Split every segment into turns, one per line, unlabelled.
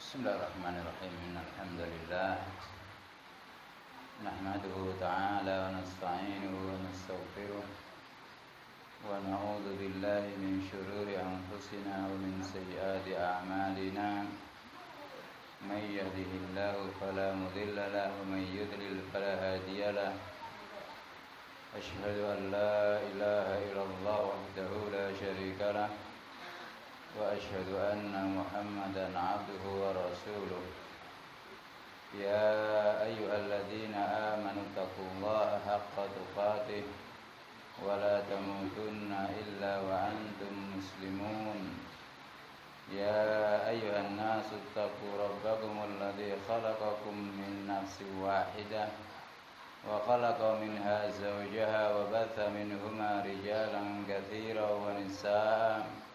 Bismillahirrahmanirrahim. Alhamdulillah nahmaduhu ta'ala wa nasta'inuhu wa nastaghfiruh wa na'udzu billahi min shururi anfusina wa min sayyiati a'malina. May yahdihillahu fala mudilla lahu wa may yudlil fala hadiya lahu. Asyhadu an la ilaha illallah wahdahu la syarika lahu وأشهد أن محمدا عبده ورسوله. يا أيها الذين آمنوا اتقوا الله حق تقاته ولا تموتن إلا وأنتم مسلمون. يا أيها الناس اتقوا ربكم الذي خلقكم من نفس واحدة وخلق منها زوجها وبث منهما رجالا كثيرا ونساء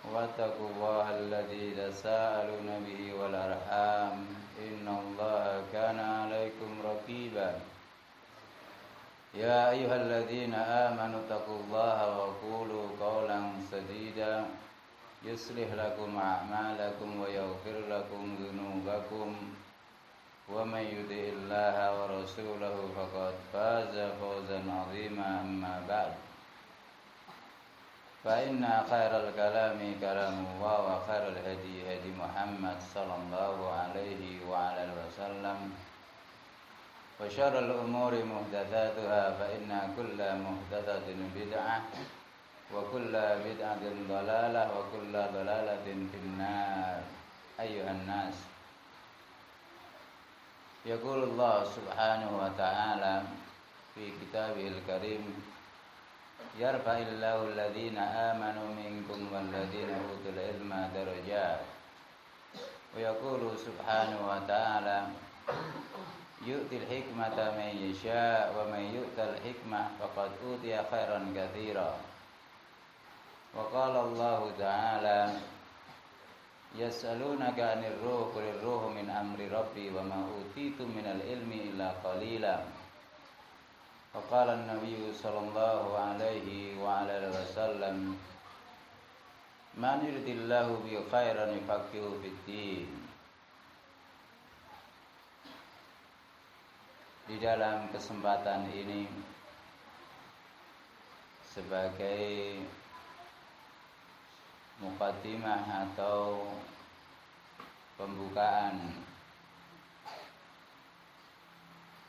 واتقوا الله الذي تساءلون به والأرحام إن الله كان عليكم رقيبا. يا أيها الذين آمنوا اتقوا الله وقولوا قولا سديدا يصلح لكم أعمالكم ويغفر لكم ذنوبكم ومن يطع الله ورسوله فقد فاز فوزا عظيما. أما بعد فإن خير الكلام كلام الله وخير الهدي هدي محمد صلى الله عليه وعلى وسلم وشر الأمور محدثاتها فإن كل محدثة بدعة وكل بدعة ضلالة وكل ضلالة في النار. أيها الناس، يقول الله سبحانه وتعالى في كتابه الكريم: Yarfa'illahu alladhina amanu minkum walladhina utul ilma darajat. Wa yaqulu subhanahu wa ta'ala: yu'til hikmata man yasha' wa man yu'tal hikmah faqad utiya khairan katsira. Wa qala Allah ta'ala: yas'alunaka 'anir ruh qul ruhu min amri rabbi wa ma utitu minal ilmi illa qalila. Faqala an-nabiy sallallahu alaihi wa ala wasallam: man yuridillahu bi khairan yufaqihu fid-din. Di dalam kesempatan ini sebagai muqaddimah atau pembukaan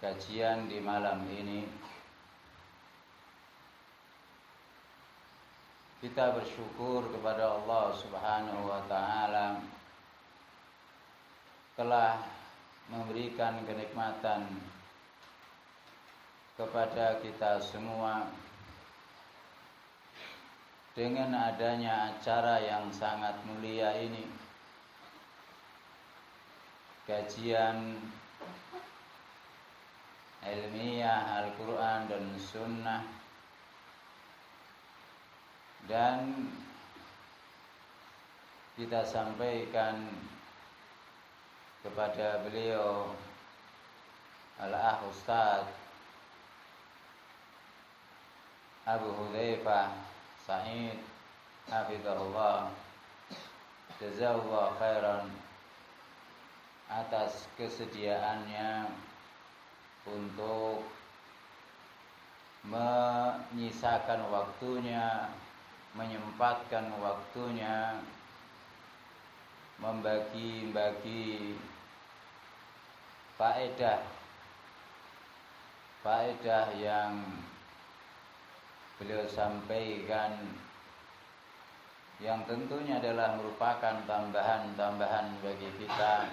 kajian di malam ini, kita bersyukur kepada Allah Subhanahu wa ta'ala telah memberikan kenikmatan kepada kita semua dengan adanya acara yang sangat mulia ini, kajian ilmiah Al-Quran dan Sunnah, dan kita sampaikan kepada beliau Al-Akh Ustaz Abu Hudzaifah Sa'id hafizahullah, jazakallahu khairan atas kesediaannya untuk menyisakan waktunya, menyempatkan waktunya, membagi-bagi faedah yang beliau sampaikan, yang tentunya adalah merupakan tambahan-tambahan bagi kita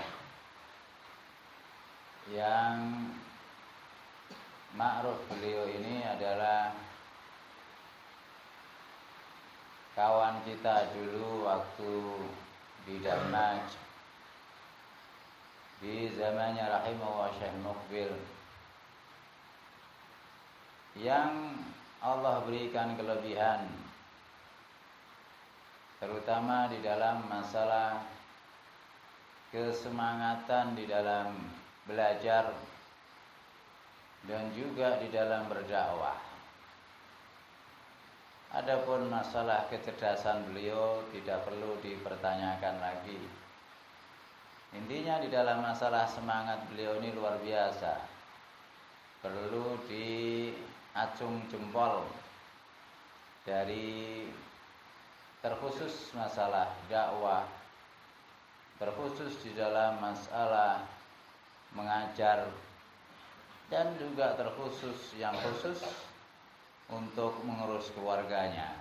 yang ma'ruf beliau ini adalah kawan kita dulu waktu di Damaj di zamannya rahimahullah Syekh Muqbil, yang Allah berikan kelebihan terutama di dalam masalah kesemangatan di dalam belajar dan juga di dalam berdakwah. Adapun masalah kecerdasan beliau tidak perlu dipertanyakan lagi. Intinya di dalam masalah semangat beliau ini luar biasa. Perlu diacung jempol dari terkhusus masalah dakwah, terkhusus di dalam masalah mengajar, dan juga terkhusus yang khusus untuk mengurus keluarganya.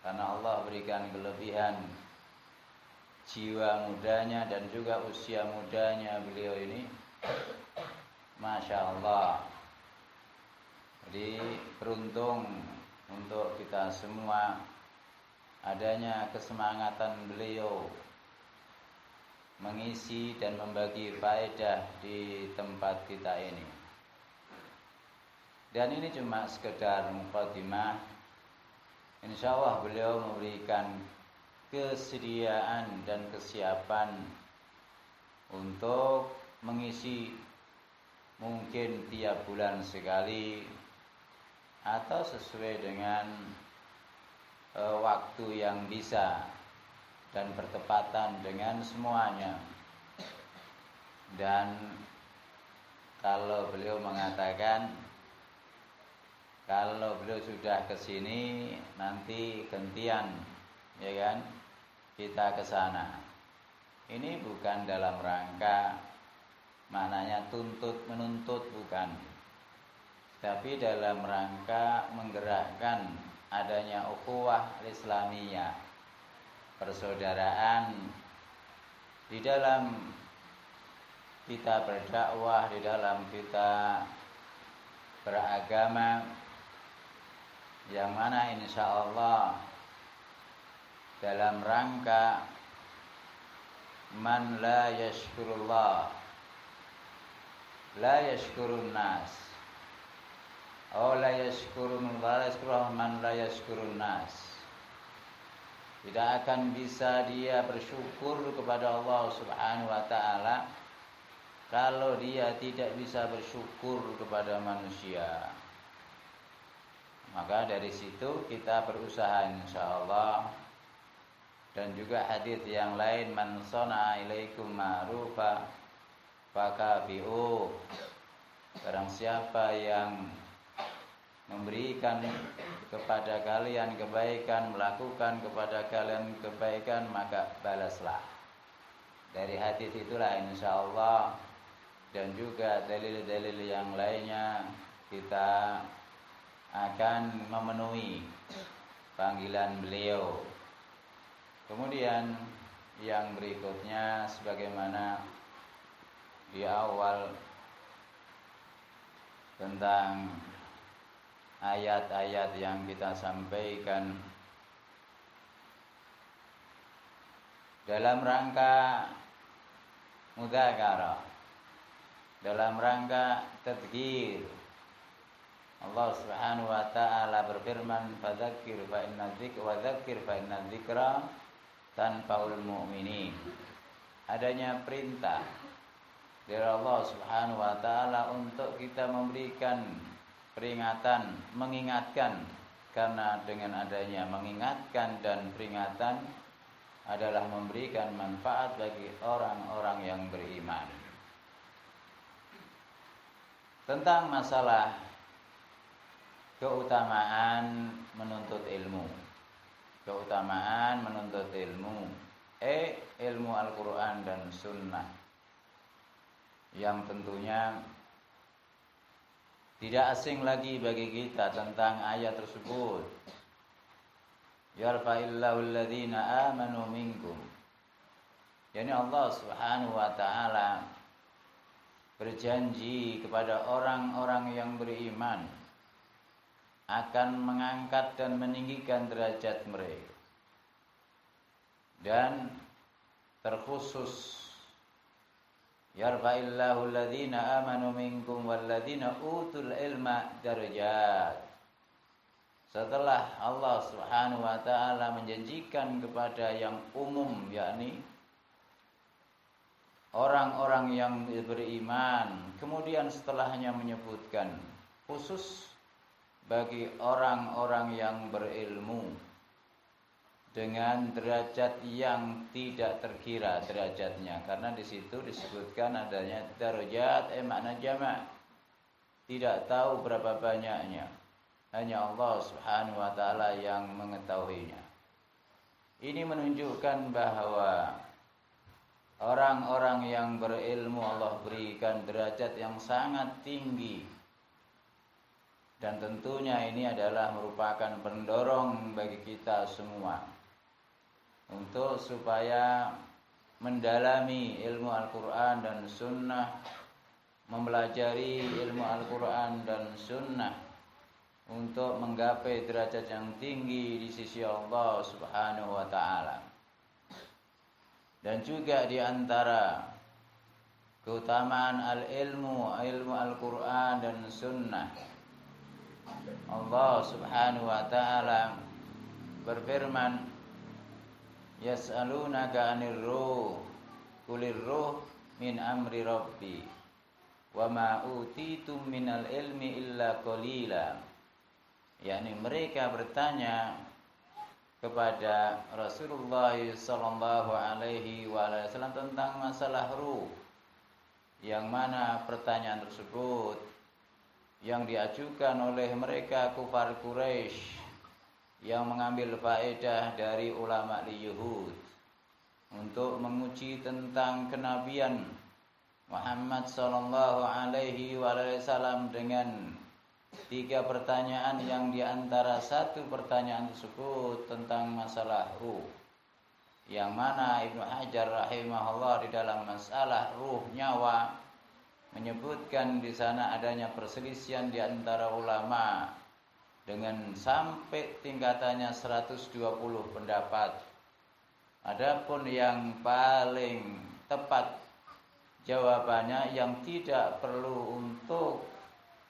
Karena Allah berikan kelebihan jiwa mudanya dan juga usia mudanya beliau ini, Masya Allah. Jadi beruntung untuk kita semua adanya kesemangatan beliau mengisi dan membagi faedah di tempat kita ini. Dan ini cuma sekedar mukadimah. Insya Allah beliau memberikan kesediaan dan kesiapan untuk mengisi mungkin tiap bulan sekali atau sesuai dengan waktu yang bisa dan bertepatan dengan semuanya. Dan kalau beliau mengatakan kalau beliau sudah ke sini nanti gantian, ya kan? Kita ke sana. Ini bukan dalam rangka maknanya tuntut menuntut, bukan. Tapi dalam rangka menggerakkan adanya ukhuwah Islamiyah, persaudaraan di dalam kita berdakwah, di dalam kita beragama, yang mana insya Allah dalam rangka man la yashkurullah la yashkurun nas, la yashkurun man la yashkurun nas. Tidak akan bisa dia bersyukur kepada Allah Subhanahu wa taala kalau dia tidak bisa bersyukur kepada manusia. Maka dari situ kita berusaha insyaallah. Dan juga hadis yang lain, man sana'a ilaikum ma'rufa fakafi'u. Barang siapa yang memberikan kepada kalian kebaikan, melakukan kepada kalian kebaikan, maka balaslah. Dari hadis itulah insyaallah dan juga dalil-dalil yang lainnya kita akan memenuhi panggilan beliau. Kemudian yang berikutnya sebagaimana di awal tentang ayat-ayat yang kita sampaikan dalam rangka mudzakarah, dalam rangka tadzkir. Allah Subhanahu wa taala berfirman, fadzakir fa inna dzikra tanfa'ul mu'minin. Adanya perintah dari Allah Subhanahu wa taala untuk kita memberikan peringatan, mengingatkan, karena dengan adanya mengingatkan dan peringatan adalah memberikan manfaat bagi orang-orang yang beriman. Tentang masalah keutamaan menuntut ilmu. Keutamaan menuntut ilmu, ilmu Al-Quran dan Sunnah, yang tentunya tidak asing lagi bagi kita tentang ayat tersebut. Yarfa'illahu alladhina amanu minkum. Yani Allah Subhanahu wa taala berjanji kepada orang-orang yang beriman akan mengangkat dan meninggikan derajat mereka. Dan terkhusus yarfa'illahu alladhina amanu minkum walladhina utul ilma darajat. Setelah Allah Subhanahu wa taala menjanjikan kepada yang umum, yakni orang-orang yang beriman, kemudian setelahnya menyebutkan khusus bagi orang-orang yang berilmu. dengan derajat yang tidak terkira derajatnya, karena di situ disebutkan adanya darajat makna jamak, tidak tahu berapa banyaknya, hanya Allah Subhanahu wa taala yang mengetahuinya. Ini menunjukkan bahwa orang-orang yang berilmu Allah berikan derajat yang sangat tinggi. Dan tentunya ini adalah merupakan pendorong bagi kita semua untuk supaya mendalami ilmu Al-Quran dan Sunnah, mempelajari ilmu Al-Quran dan Sunnah untuk menggapai derajat yang tinggi di sisi Allah Subhanahu wa ta'ala. Dan juga di antara keutamaan ilmu Al-Quran dan Sunnah, Allah Subhanahu wa ta'ala berfirman, yas'alunaka 'anir ruh qulir ruh min amri rabbi wa ma utitum minal ilmi illa qalila. yakni mereka bertanya kepada Rasulullah sallallahu alaihi wasallam tentang masalah ruh, yang mana pertanyaan tersebut yang diajukan oleh mereka kufar Quraisy yang mengambil faedah dari ulama Yahud untuk menguji tentang kenabian Muhammad sallallahu alaihi wasallam dengan 3 pertanyaan, yang diantara satu pertanyaan tersebut tentang masalah ruh, yang mana Ibnu Hajar rahimahullah di dalam masalah ruh nyawa menyebutkan di sana adanya perselisihan di antara ulama dengan sampai tingkatannya 120 pendapat. Adapun yang paling tepat jawabannya yang tidak perlu untuk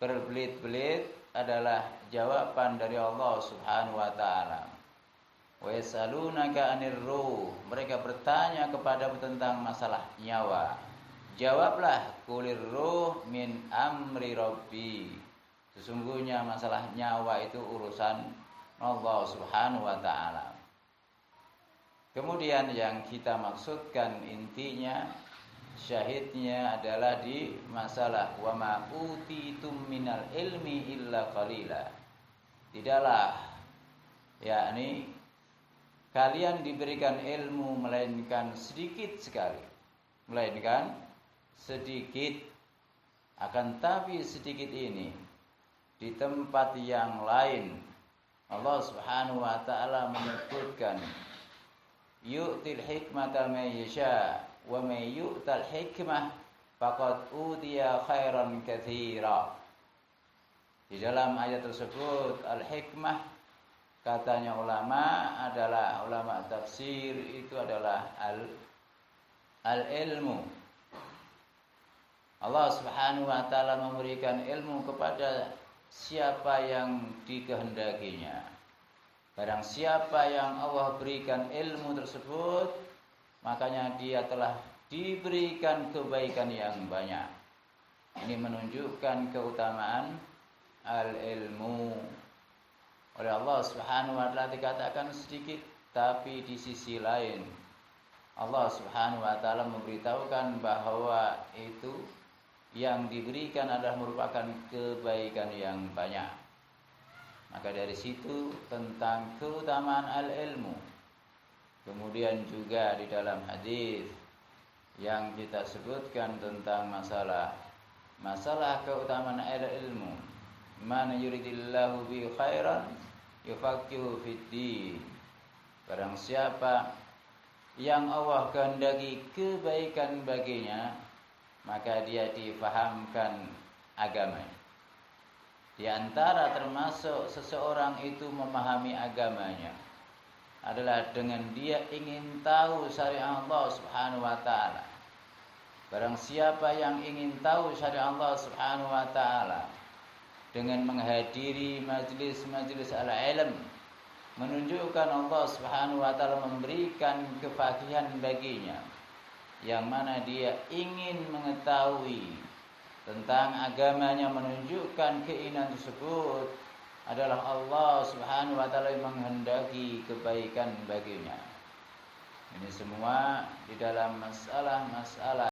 berbelit-belit adalah jawaban dari Allah Subhanahu wa taala. Wa yasalunaka 'anir ruh, mereka bertanya kepadamu tentang masalah nyawa. Jawablah, qulir ruh min amri rabbi. Sesungguhnya masalah nyawa itu urusan Allah Subhanahu wa taala. Kemudian yang kita maksudkan intinya, syahidnya adalah di masalah wa ma utitum minal ilmi illa qalila. Tidaklah yakni kalian diberikan ilmu melainkan sedikit sekali. Melainkan sedikit. Akan tapi sedikit ini di tempat yang lain Allah Subhanahu wa taala menyebutkan yu'til hikmata may yasha wa may yu'tal hikmah faqad utiya khairan katsira. Di dalam ayat tersebut al-hikmah, katanya ulama adalah ulama tafsir, itu adalah al-ilmu. Allah Subhanahu wa taala memberikan ilmu kepada siapa yang dikehendakinya. Barang siapa yang Allah berikan ilmu tersebut, makanya dia telah diberikan kebaikan yang banyak. Ini menunjukkan keutamaan al-ilmu. Oleh Allah Subhanahu wa taala dikatakan sedikit, tapi di sisi lain Allah Subhanahu wa taala memberitahukan bahwa itu yang diberikan adalah merupakan kebaikan yang banyak. Maka dari situ tentang keutamaan al-ilmu. Kemudian juga di dalam hadis yang kita sebutkan tentang masalah keutamaan al-ilmu. Man yuridillahu bi khairan yufaqihu fid din. Barang siapa yang Allah kehendaki kebaikan baginya, maka dia difahamkan agama. Di antara termasuk seseorang itu memahami agamanya adalah dengan dia ingin tahu syariat Allah Subhanahu wa taala. Barang siapa yang ingin tahu syariat Allah Subhanahu wa taala dengan menghadiri majlis-majlis al-ilm, menunjukkan Allah Subhanahu wa taala memberikan kefakihan baginya, yang mana dia ingin mengetahui tentang agamanya, menunjukkan keinginan tersebut, adalah Allah Subhanahu wa taala yang menghendaki kebaikan baginya. Ini semua di dalam masalah-masalah